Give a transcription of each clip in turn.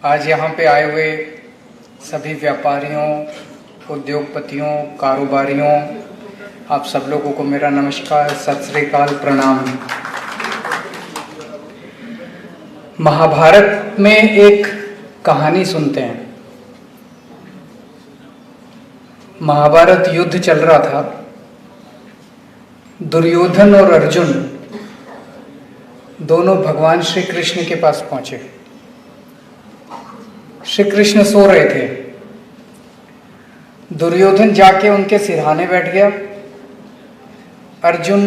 आज यहाँ पे आए हुए सभी व्यापारियों, उद्योगपतियों, कारोबारियों, आप सब लोगों को मेरा नमस्कार, सत श्री अकाल, प्रणाम। महाभारत में एक कहानी सुनते हैं। महाभारत युद्ध चल रहा था। दुर्योधन और अर्जुन दोनों भगवान श्री कृष्ण के पास पहुंचे। श्री कृष्ण सो रहे थे। दुर्योधन जाके उनके सिरहाने बैठ गया। अर्जुन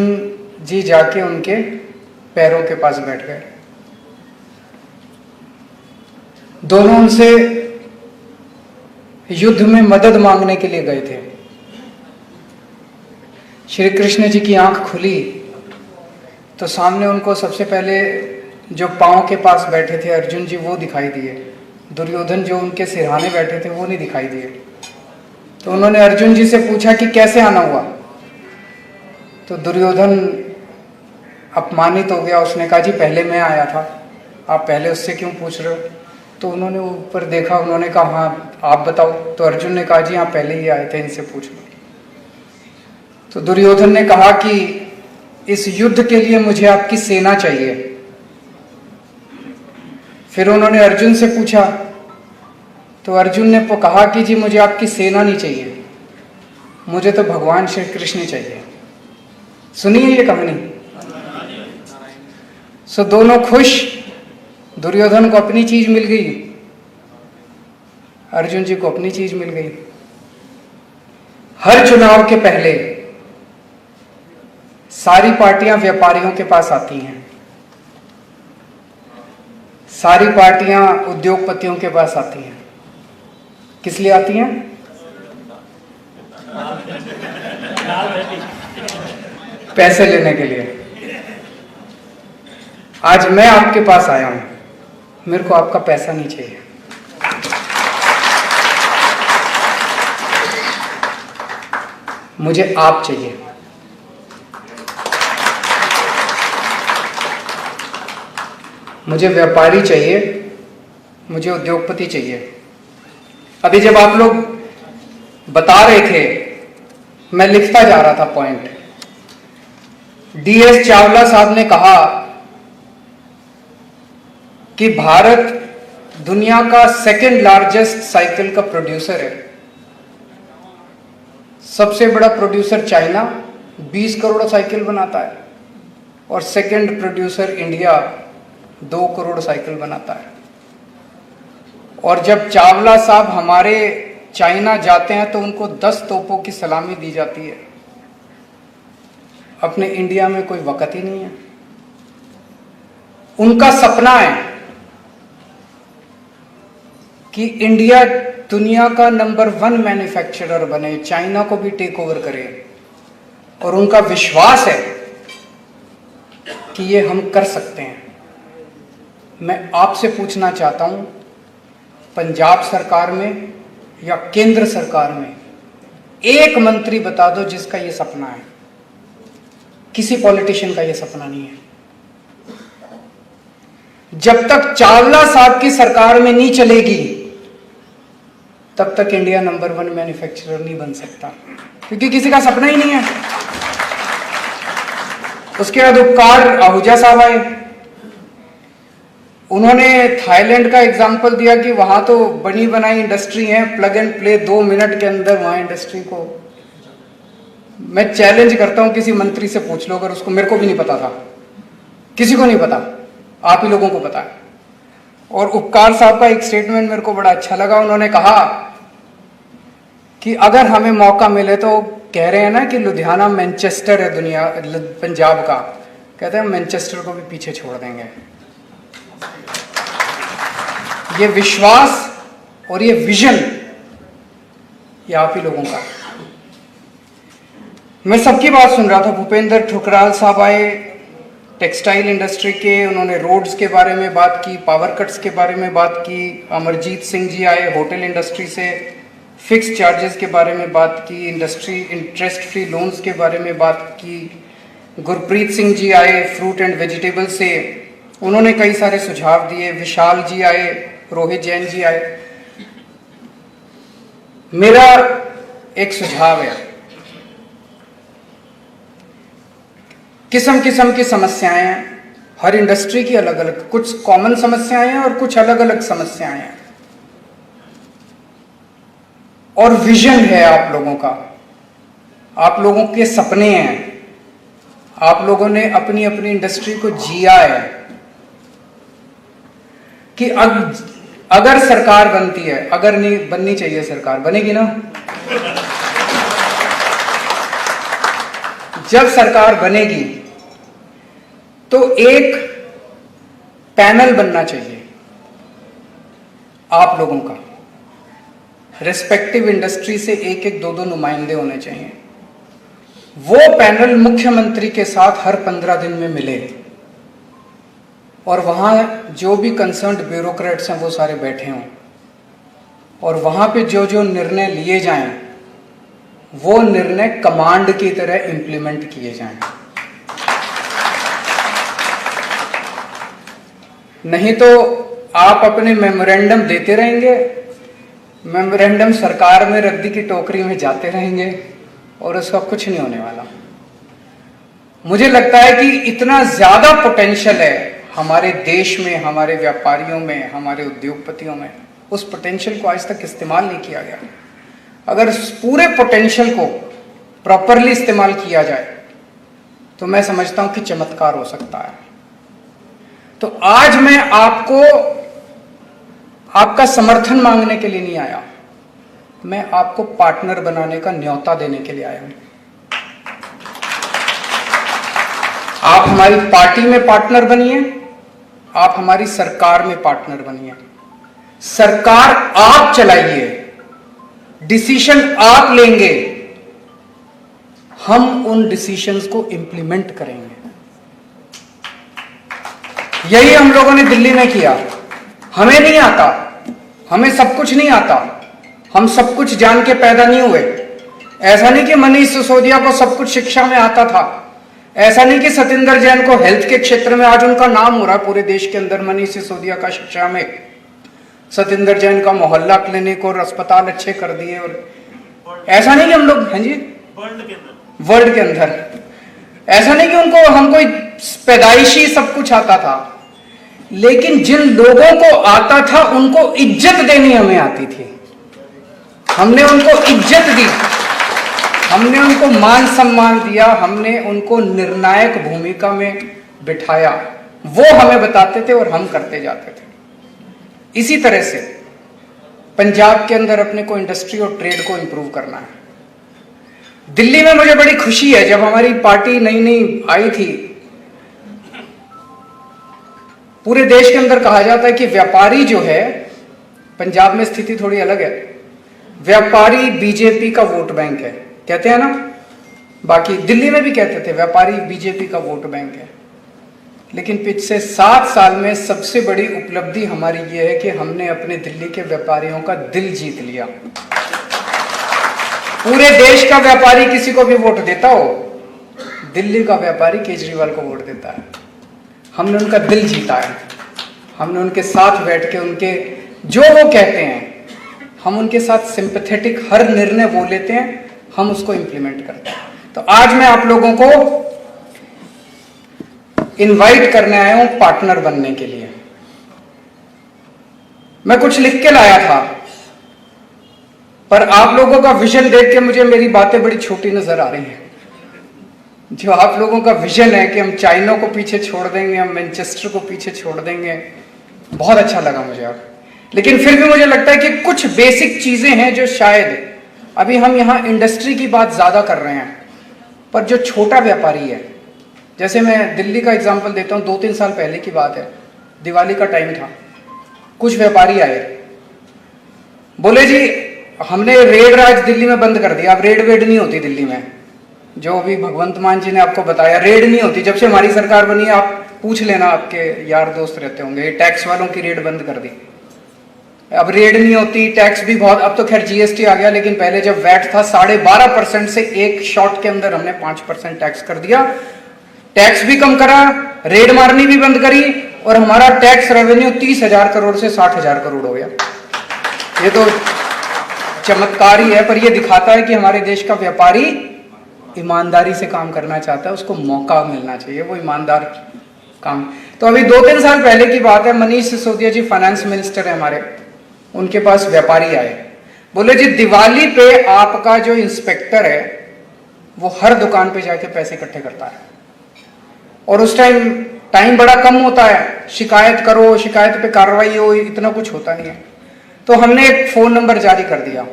जी जाके उनके पैरों के पास बैठ गए। दोनों उनसे युद्ध में मदद मांगने के लिए गए थे। श्री कृष्ण जी की आंख खुली तो सामने उनको सबसे पहले जो पांव के पास बैठे थे अर्जुन जी वो दिखाई दिए। दुर्योधन जो उनके सिरहाने बैठे थे वो नहीं दिखाई दिए। तो उन्होंने अर्जुन जी से पूछा कि कैसे आना हुआ। तो दुर्योधन अपमानित हो गया। उसने कहा जी पहले मैं आया था, आप पहले उससे क्यों पूछ रहे हो। तो उन्होंने ऊपर देखा, उन्होंने कहा हाँ आप बताओ। तो अर्जुन ने कहा जी हाँ पहले ही आए थे, इनसे पूछ लो। तो दुर्योधन ने कहा कि इस युद्ध के लिए मुझे आपकी सेना चाहिए। फिर उन्होंने अर्जुन से पूछा तो अर्जुन ने कहा कि जी मुझे आपकी सेना नहीं चाहिए, मुझे तो भगवान श्री कृष्ण चाहिए। सुनिए ये कहानी। सो दोनों खुश। दुर्योधन को अपनी चीज मिल गई, अर्जुन जी को अपनी चीज मिल गई। हर चुनाव के पहले सारी पार्टियां व्यापारियों के पास आती हैं, सारी पार्टियां उद्योगपतियों के पास आती हैं। किस लिए आती हैं? पैसे लेने के लिए। आज मैं आपके पास आया हूं, मेरे को आपका पैसा नहीं चाहिए। मुझे आप चाहिए। मुझे व्यापारी चाहिए, मुझे उद्योगपति चाहिए। अभी जब आप लोग बता रहे थे मैं लिखता जा रहा था पॉइंट। DS चावला साहब ने कहा कि भारत दुनिया का सेकंड लार्जेस्ट साइकिल का प्रोड्यूसर है। सबसे बड़ा प्रोड्यूसर चाइना 20 करोड़ साइकिल बनाता है और second producer India 2 crore cycle बनाता है। और जब चावला साहब हमारे चाइना जाते हैं तो उनको 10 तोपों की सलामी दी जाती है। अपने इंडिया में कोई वक़्त ही नहीं है। उनका सपना है कि इंडिया दुनिया का नंबर 1 मैन्युफैक्चरर बने, चाइना को भी टेक ओवर करे। और उनका विश्वास है कि ये हम कर सकते हैं। मैं आपसे पूछना चाहता हूं, पंजाब सरकार में या केंद्र सरकार में एक मंत्री बता दो जिसका ये सपना है। किसी पॉलिटिशियन का ये सपना नहीं है। जब तक चावला साहब की सरकार में नहीं चलेगी तब तक इंडिया नंबर 1 मैन्युफैक्चरर नहीं बन सकता, क्योंकि किसी का सपना ही नहीं है। उसके बाद उपकार आहूजा साहब आए। उन्होंने थाईलैंड का एग्जाम्पल दिया कि वहां तो बनी बनाई इंडस्ट्री है, प्लग एंड प्ले 2 मिनट के अंदर वहां इंडस्ट्री को। मैं चैलेंज करता हूं, किसी मंत्री से पूछ लो, अगर उसको, मेरे को भी नहीं पता था, किसी को नहीं पता, आप ही लोगों को पता है। और उपकार साहब का एक स्टेटमेंट मेरे को बड़ा अच्छा लगा। उन्होंने कहा कि अगर हमें मौका मिले तो, कह रहे हैं ना कि लुधियाना मैनचेस्टर है दुनिया पंजाब का, कहते हैं मैनचेस्टर को भी पीछे छोड़ देंगे। ये विश्वास और ये विजन ये आप ही लोगों का। मैं सबकी बात सुन रहा था। भूपेंद्र ठुकराल साहब आए टेक्सटाइल इंडस्ट्री के, उन्होंने रोड्स के बारे में बात की, पावर कट्स के बारे में बात की। अमरजीत सिंह जी आए होटल इंडस्ट्री से, फिक्स चार्जेस के बारे में बात की, इंडस्ट्री इंटरेस्ट फ्री लोन्स के बारे में बात की। गुरप्रीत सिंह जी आए फ्रूट एंड वेजिटेबल से, उन्होंने कई सारे सुझाव दिए। विशाल जी आए रोहित जैन जी आए। मेरा एक सुझाव है, किस्म किस्म की समस्याएं हैं, हर इंडस्ट्री की अलग अलग, कुछ कॉमन समस्याएं हैं और कुछ अलग अलग समस्याएं हैं, और विजन है आप लोगों का, आप लोगों के सपने हैं, आप लोगों ने अपनी अपनी इंडस्ट्री को जिया है कि अगर सरकार बनती है, अगर नहीं बननी चाहिए सरकार, बनेगी ना? जब सरकार बनेगी तो एक पैनल बनना चाहिए आप लोगों का, रिस्पेक्टिव इंडस्ट्री से एक एक दो दो नुमाइंदे होने चाहिए। वो पैनल मुख्यमंत्री के साथ हर 15 दिन में मिले और वहां जो भी कंसर्न्ड ब्यूरोक्रेट्स हैं वो सारे बैठे हों, और वहां पे जो जो निर्णय लिए जाएं वो निर्णय कमांड की तरह इंप्लीमेंट किए जाएं। नहीं तो आप अपने मेमोरेंडम देते रहेंगे, मेमोरेंडम सरकार में रद्दी की टोकरी में जाते रहेंगे और उसका कुछ नहीं होने वाला। मुझे लगता है कि इतना ज्यादा पोटेंशियल है हमारे देश में, हमारे व्यापारियों में, हमारे उद्योगपतियों में, उस पोटेंशियल को आज तक इस्तेमाल नहीं किया गया। अगर उस पूरे पोटेंशियल को प्रॉपरली इस्तेमाल किया जाए तो मैं समझता हूं कि चमत्कार हो सकता है। तो आज मैं आपका समर्थन मांगने के लिए नहीं आया, मैं आपको पार्टनर बनाने का न्योता देने के लिए आया हूं। आप हमारी पार्टी में पार्टनर बनिए, आप हमारी सरकार में पार्टनर बनिए। सरकार आप चलाइए, डिसीजन आप लेंगे, हम उन डिसीजंस को इंप्लीमेंट करेंगे। यही हम लोगों ने दिल्ली में किया। हमें नहीं आता, हमें सब कुछ नहीं आता, हम सब कुछ जान के पैदा नहीं हुए। ऐसा नहीं कि मनीष सिसोदिया को सब कुछ शिक्षा में आता था, ऐसा नहीं कि सतिंदर जैन को हेल्थ के क्षेत्र में आज उनका नाम हो रहा है पूरे देश के अंदर, मनीष सिसोदिया का शिक्षा में, सतिंदर जैन का मोहल्ला क्लिनिक और अस्पताल अच्छे कर दिए। और ऐसा नहीं कि हम लोग, हाँ जी, वर्ल्ड के अंदर, ऐसा नहीं कि उनको हमको पैदाइशी सब कुछ आता था, लेकिन जिन लोगों को आता था उनको इज्जत देनी हमें आती थी। हमने उनको इज्जत दी, हमने उनको मान सम्मान दिया, हमने उनको निर्णायक भूमिका में बिठाया। वो हमें बताते थे और हम करते जाते थे। इसी तरह से पंजाब के अंदर अपने को इंडस्ट्री और ट्रेड को इंप्रूव करना है। दिल्ली में मुझे बड़ी खुशी है, जब हमारी पार्टी नई नई आई थी, पूरे देश के अंदर कहा जाता है कि व्यापारी जो है, पंजाब में स्थिति थोड़ी अलग है, व्यापारी बीजेपी का वोट बैंक है, कहते हैं ना, बाकी दिल्ली में भी कहते थे व्यापारी बीजेपी का वोट बैंक है। लेकिन पिछले 7 साल में सबसे बड़ी उपलब्धि हमारी ये है कि हमने अपने दिल्ली के व्यापारियों का दिल जीत लिया। पूरे देश का व्यापारी किसी को भी वोट देता हो, दिल्ली का व्यापारी केजरीवाल को वोट देता है। हमने उनका दिल जीता है, हमने उनके साथ बैठ के उनके जो वो कहते हैं, हम उनके साथ सिंपैथेटिक हर निर्णय वो लेते हैं, हम उसको इंप्लीमेंट करते हैं। तो आज मैं आप लोगों को इनवाइट करने आया हूं पार्टनर बनने के लिए। मैं कुछ लिख के लाया था, पर आप लोगों का विजन देख के मुझे मेरी बातें बड़ी छोटी नजर आ रही हैं। जो आप लोगों का विजन है कि हम चाइना को पीछे छोड़ देंगे, हम मैनचेस्टर को पीछे छोड़ देंगे, बहुत अच्छा लगा मुझे। अब लेकिन फिर भी मुझे लगता है कि कुछ बेसिक चीजें हैं जो शायद अभी हम यहाँ इंडस्ट्री की बात ज्यादा कर रहे हैं, पर जो छोटा व्यापारी है, जैसे मैं दिल्ली का एग्जांपल देता हूँ, 2-3 साल पहले की बात है, दिवाली का टाइम था, कुछ व्यापारी आए, बोले जी हमने रेड राज दिल्ली में बंद कर दिया, अब रेड वेड नहीं होती दिल्ली में। जो अभी भगवंत मान जी ने आपको बताया, रेड नहीं होती, जब से हमारी सरकार बनी है, आप पूछ लेना, आपके यार दोस्त रहते होंगे, टैक्स वालों की रेड बंद कर दी, अब रेड नहीं होती, टैक्स भी बहुत, अब तो खैर जीएसटी आ गया, लेकिन पहले जब वैट था 12.5% से एक शॉट के अंदर हमने 5% टैक्स कर दिया, टैक्स भी कम करा, रेड मारनी भी बंद करी, और हमारा टैक्स रेवेन्यू 30,000 करोड़ से 60,000 करोड़ हो गया। ये तो चमत्कार ही है, पर यह दिखाता है कि हमारे देश का व्यापारी ईमानदारी से काम करना चाहता है, उसको मौका मिलना चाहिए, वो ईमानदार काम। तो अभी 2-3 साल पहले की बात है, मनीष सिसोदिया जी फाइनेंस मिनिस्टर है हमारे, उनके पास व्यापारी आए, बोले जी दिवाली पे आपका जो इंस्पेक्टर है वो हर दुकान पे जाके पैसे इकट्ठे करता है, और उस टाइम बड़ा कम होता है, शिकायत करो, शिकायत पे कार्रवाई हो, इतना कुछ होता नहीं है। तो हमने एक फोन नंबर जारी कर दिया,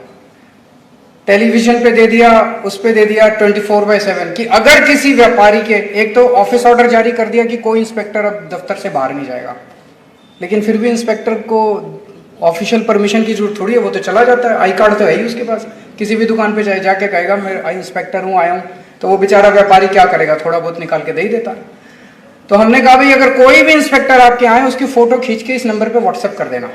टेलीविजन पे दे दिया, उस पे दे दिया 24/7 कि अगर किसी व्यापारी के, एक तो ऑफिस ऑर्डर जारी कर दिया कि कोई इंस्पेक्टर अब दफ्तर से बाहर नहीं जाएगा, लेकिन फिर भी इंस्पेक्टर को ऑफिशियल परमिशन की जरूरत थोड़ी है, वो तो चला जाता है, आई कार्ड तो है ही उसके पास, किसी भी दुकान पे जाके कहेगा मैं इंस्पेक्टर हूँ, आया हूँ, तो वो बेचारा व्यापारी क्या करेगा, थोड़ा बहुत निकाल के दे ही देता है। तो हमने कहा भाई अगर कोई भी इंस्पेक्टर आपके आए उसकी फोटो खींच के इस नंबर पे व्हाट्सएप कर देना।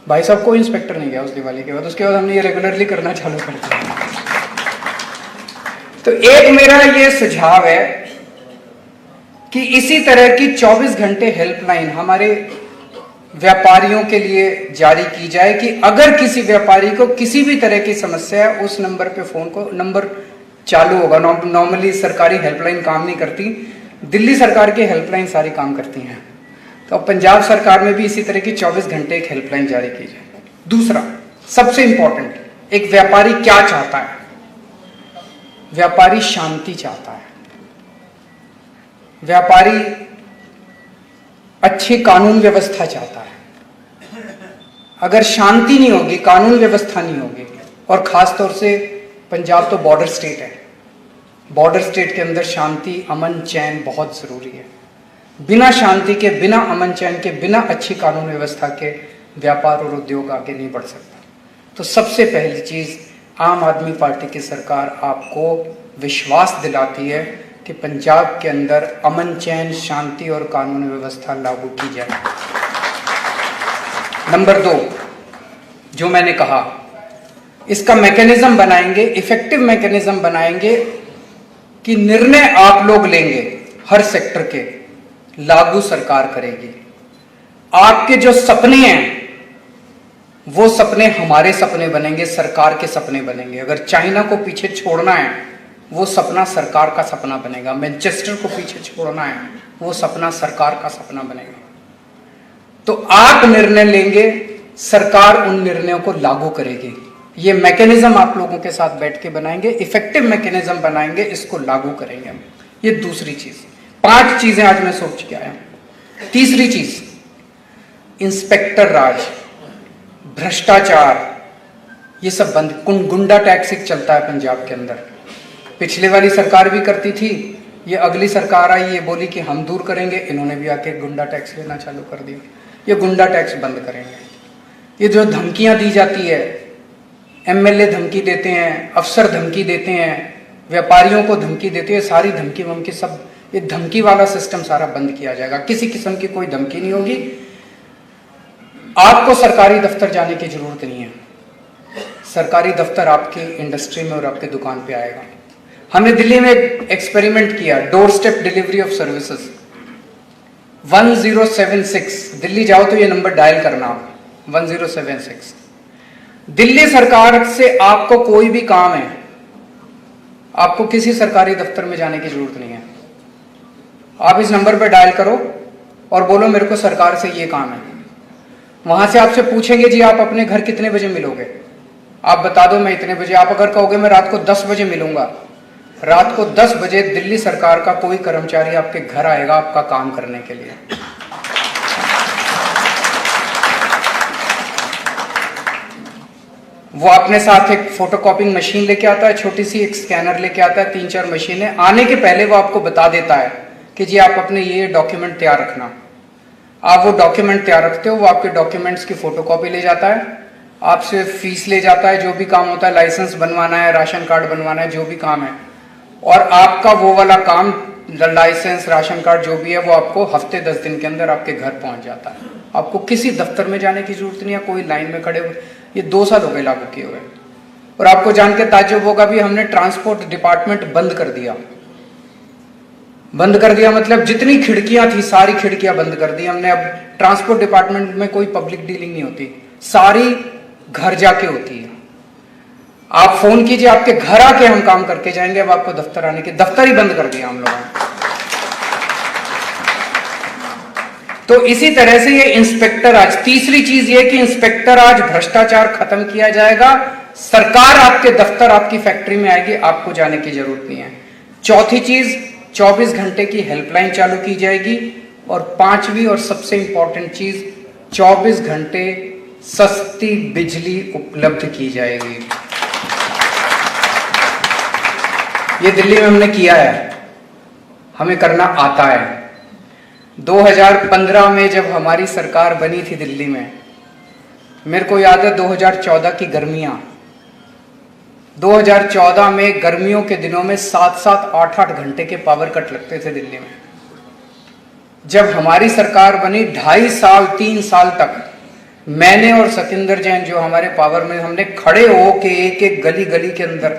भाई साहब कोई इंस्पेक्टर नहीं गया उस दिवाली के बाद, उसके बाद हमने ये रेगुलरली करना चालू कर दिया। तो एक मेरा ये सुझाव है कि इसी तरह की 24 घंटे हेल्पलाइन हमारे व्यापारियों के लिए जारी की जाए कि अगर किसी व्यापारी को किसी भी तरह की समस्या है उस नंबर पे फोन को, नंबर चालू होगा। नॉर्मली सरकारी हेल्पलाइन काम नहीं करती, दिल्ली सरकार की हेल्पलाइन सारी काम करती हैं, तो अब पंजाब सरकार में भी इसी तरह की 24 घंटे एक हेल्पलाइन जारी की जाए। दूसरा सबसे इंपॉर्टेंट, एक व्यापारी क्या चाहता है? व्यापारी शांति चाहता है, व्यापारी अच्छी कानून व्यवस्था चाहता है। अगर शांति नहीं होगी, कानून व्यवस्था नहीं होगी, और खास तौर से पंजाब तो बॉर्डर स्टेट है, बॉर्डर स्टेट के अंदर शांति अमन चैन बहुत जरूरी है। बिना शांति के, बिना अमन चैन के, बिना अच्छी कानून व्यवस्था के व्यापार और उद्योग आगे नहीं बढ़ सकता। तो सबसे पहली चीज, आम आदमी पार्टी की सरकार आपको विश्वास दिलाती है कि पंजाब के अंदर अमन चैन, शांति और कानून व्यवस्था लागू की जाए। नंबर 2, जो मैंने कहा, इसका मैकेनिज्म बनाएंगे, इफेक्टिव मैकेनिज्म बनाएंगे कि निर्णय आप लोग लेंगे हर सेक्टर के, लागू सरकार करेगी। आपके जो सपने हैं वो सपने हमारे सपने बनेंगे, सरकार के सपने बनेंगे। अगर चाइना को पीछे छोड़ना है वो सपना सरकार का सपना बनेगा, मैनचेस्टर को पीछे छोड़ना है वो सपना सरकार का सपना बनेगा। तो आप निर्णय लेंगे, सरकार उन निर्णयों को लागू करेगी। ये मैकेनिज्म आप लोगों के साथ बैठ के बनाएंगे, इफेक्टिव मैकेनिज्म बनाएंगे, इसको लागू करेंगे हम। ये दूसरी चीज। 5 चीजें आज मैं सोच के आया। तीसरी चीज, इंस्पेक्टर राज, भ्रष्टाचार, ये सब बंद। गुंडा टैक्स एक चलता है पंजाब के अंदर, पिछले वाली सरकार भी करती थी, ये अगली सरकार आई, ये बोली कि हम दूर करेंगे, इन्होंने भी आके गुंडा टैक्स लेना चालू कर दिया। ये गुंडा टैक्स बंद करेंगे। ये जो धमकियां दी जाती है, एमएलए धमकी देते हैं, अफसर धमकी देते हैं, व्यापारियों को धमकी देते हैं, सारी धमकी वमकी सब, ये धमकी वाला सिस्टम सारा बंद किया जाएगा। किसी किस्म की कोई धमकी नहीं होगी। आपको सरकारी दफ्तर जाने की जरूरत नहीं है, सरकारी दफ्तर आपकी इंडस्ट्री में और आपके दुकान पे आएगा। हमने दिल्ली में एक्सपेरिमेंट किया, door step delivery of services 1076। Delhi जाओ तो ये नंबर डायल करना आप, 1076। दिल्ली सरकार से आपको कोई भी काम है, आपको किसी सरकारी दफ्तर में जाने की जरूरत नहीं है। आप इस नंबर पर डायल करो और बोलो मेरे को सरकार से ये काम है। वहां से आपसे पूछेंगे जी आप अपने घर कितने बजे मिलोगे, आप बता दो मैं इतने बजे। आप अगर कहोगे मैं रात को 10 बजे मिलूंगा, रात को 10 बजे दिल्ली सरकार का कोई कर्मचारी आपके घर आएगा आपका काम करने के लिए। वो अपने साथ एक फोटोकॉपिंग मशीन लेके आता है, छोटी सी एक स्कैनर लेके आता है, 3-4 मशीनें। आने के पहले वो आपको बता देता है कि जी आप अपने ये डॉक्यूमेंट तैयार रखना। आप वो डॉक्यूमेंट तैयार रखते हो, वो आपके डॉक्यूमेंट्स की फोटोकॉपी ले जाता है, आपसे फीस ले जाता है, जो भी काम होता है, लाइसेंस बनवाना है, राशन कार्ड बनवाना है, जो भी काम है, और आपका वो वाला काम, लाइसेंस, राशन कार्ड जो भी है, वो आपको हफ्ते 10 दिन के अंदर आपके घर पहुंच जाता है। आपको किसी दफ्तर में जाने की जरूरत नहीं है, कोई लाइन में खड़े हुए। ये 2 साल हो गए लागू किए हुए। और आपको जान के ताज्जुब होगा भी, हमने ट्रांसपोर्ट डिपार्टमेंट बंद कर दिया। बंद कर दिया मतलब जितनी खिड़कियां थी सारी खिड़कियां बंद कर दी हमने। अब ट्रांसपोर्ट डिपार्टमेंट में कोई पब्लिक डीलिंग नहीं होती, सारी घर जाके होती है। आप फोन कीजिए, आपके घर आके हम काम करके जाएंगे। अब आपको दफ्तर आने के, दफ्तर ही बंद कर दिया हम लोगों ने। तो इसी तरह से ये इंस्पेक्टर राज, तीसरी चीज ये कि इंस्पेक्टर राज भ्रष्टाचार खत्म किया जाएगा। सरकार आपके दफ्तर, आपकी फैक्ट्री में आएगी, आपको जाने की जरूरत नहीं है। चौथी चीज, 24 घंटे की हेल्पलाइन चालू की जाएगी। और पांचवी और सबसे इंपॉर्टेंट चीज, 24 घंटे सस्ती बिजली उपलब्ध की जाएगी। ये दिल्ली में हमने किया है, हमें करना आता है। 2015 में जब हमारी सरकार बनी थी दिल्ली में, मेरे को याद है 2014 की गर्मियां, 2014 में गर्मियों के दिनों में 7-7, 8-8 घंटे के पावर कट लगते थे दिल्ली में। जब हमारी सरकार बनी 2.5 साल 3 साल तक मैंने और सतिंदर जैन जो हमारे पावर में, हमने खड़े होके एक एक गली गली के अंदर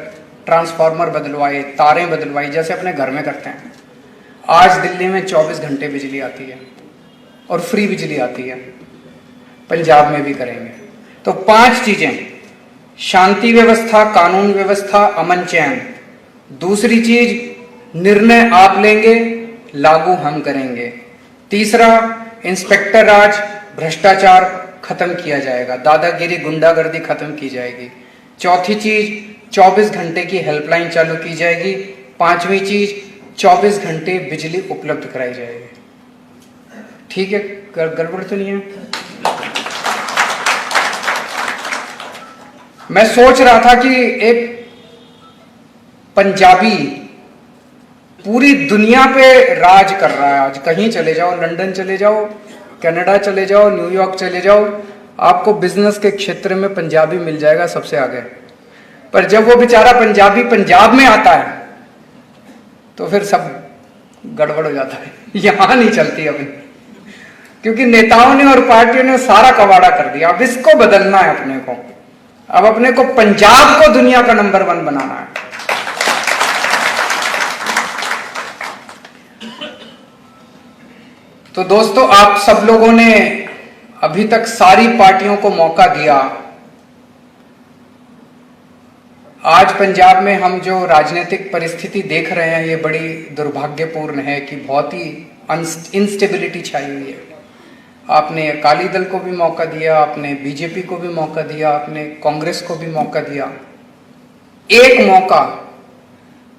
ट्रांसफार्मर बदलवाए, तारें बदलवाई, जैसे अपने घर में करते हैं। आज दिल्ली में 24 घंटे बिजली आती है और फ्री बिजली आती है। पंजाब में भी करेंगे। तो 5 चीजें, शांति व्यवस्था, कानून व्यवस्था, अमन चैन। दूसरी चीज, निर्णय आप लेंगे, लागू हम करेंगे। तीसरा, इंस्पेक्टर राज, भ्रष्टाचार खत्म किया जाएगा, दादागिरी गुंडागर्दी खत्म की जाएगी। चौथी चीज, 24 घंटे की हेल्पलाइन चालू की जाएगी। पांचवी चीज, 24 घंटे बिजली उपलब्ध कराई जाएगी। ठीक है, गड़बड़ तो नहीं है? मैं सोच रहा था कि एक पंजाबी पूरी दुनिया पे राज कर रहा है आज। कहीं चले जाओ, लंदन चले जाओ, कनाडा चले जाओ, न्यूयॉर्क चले जाओ, आपको बिजनेस के क्षेत्र में पंजाबी मिल जाएगा सबसे आगे। पर जब वो बेचारा पंजाबी पंजाब में आता है तो फिर सब गड़बड़ हो जाता है। यहां नहीं चलती अभी, क्योंकि नेताओं ने और पार्टियों ने सारा कबाड़ा कर दिया। अब इसको बदलना है अपने को। अब अपने को पंजाब को दुनिया का नंबर 1 बनाना है। तो दोस्तों, आप सब लोगों ने अभी तक सारी पार्टियों को मौका दिया। आज पंजाब में हम जो राजनीतिक परिस्थिति देख रहे हैं, ये बड़ी दुर्भाग्यपूर्ण है कि बहुत ही इंस्टेबिलिटी छाई हुई है। आपने अकाली दल को भी मौका दिया, आपने बीजेपी को भी मौका दिया, आपने कांग्रेस को भी मौका दिया। एक मौका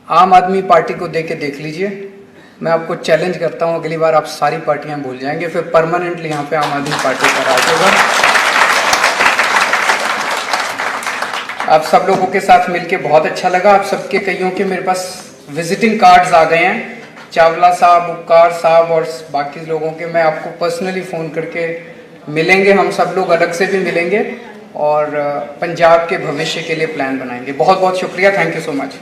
आम आदमी पार्टी को देके देख लीजिए। मैं आपको चैलेंज करता हूं, अगली बार आप सारी पार्टियां भूल जाएंगे, फिर परमानेंटली यहां पे आम आदमी पार्टी का राज होगा। आप सब लोगों के साथ मिलके बहुत अच्छा लगा। आप सबके कईयों के मेरे पास विजिटिंग कार्ड्स आ गए हैं, चावला साहब, उपकार साहब और बाकी लोगों के। मैं आपको पर्सनली फ़ोन करके मिलेंगे, हम सब लोग अलग से भी मिलेंगे और पंजाब के भविष्य के लिए प्लान बनाएंगे। बहुत बहुत शुक्रिया, थैंक यू सो मच।